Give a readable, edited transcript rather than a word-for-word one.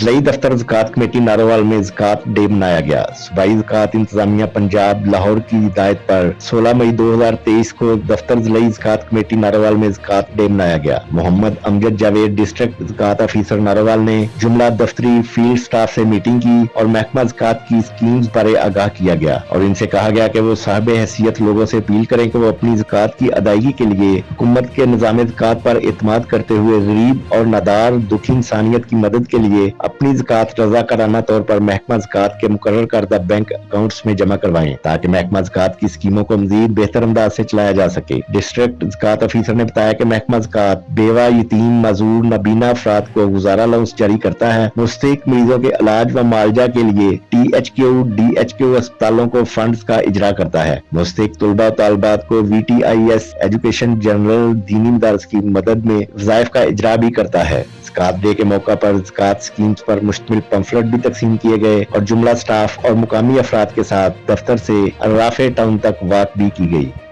ضلعی دفتر زکوٰۃ کمیٹی نارووال میں زکوٰۃ ڈے منایا گیا۔ صوبائی زکوٰۃ انتظامیہ پنجاب لاہور کی ہدایت پر 16 مئی 2023 کو دفتر ضلعی زکوٰۃ کمیٹی نارووال میں زکوٰۃ ڈے منایا گیا۔ محمد امجد جاوید ڈسٹرکٹ زکوٰۃ آفیسر نارووال نے جملہ دفتری فیلڈ سٹاف سے میٹنگ کی اور محکمہ زکوٰۃ کی اسکیمز بارے آگاہ کیا گیا اور ان سے کہا گیا کہ وہ صاحب حیثیت لوگوں سے اپیل کریں کہ وہ اپنی زکوٰۃ کی ادائیگی کے لیے حکومت کے نظام زکوٰۃ پر اعتماد کرتے ہوئے غریب اور نادار دکھی انسانیت کی مدد کے لیے اپنی زکوٰۃ رضاکارانہ طور پر محکمہ زکوٰۃ کے مقرر کردہ بینک اکاؤنٹس میں جمع کروائیں تاکہ محکمہ زکوٰۃ کی اسکیموں کو مزید بہتر انداز سے چلایا جا سکے۔ ڈسٹرکٹ زکوٰۃ آفیسر نے بتایا کہ محکمہ زکوٰۃ بیوہ، یتیم، معذور، نابینا افراد کو گزارا الاؤنس جاری کرتا ہے، مستحق مریضوں کے علاج و معالجہ کے لیے THQ DHQ اسپتالوں کو فنڈز کا اجرا کرتا ہے، مستحق طلباء و طالبات کو VTIS ایجوکیشن جنرل دینی مدارس کی مدد میں وظائف کا اجرا بھی کرتا ہے۔ زکوٰۃ ڈے کے موقع پر زکوٰۃ اسکیمز پر مشتمل پمفلٹ بھی تقسیم کیے گئے اور جملہ سٹاف اور مقامی افراد کے ساتھ دفتر سے رافع ٹاؤن تک واک بھی کی گئی۔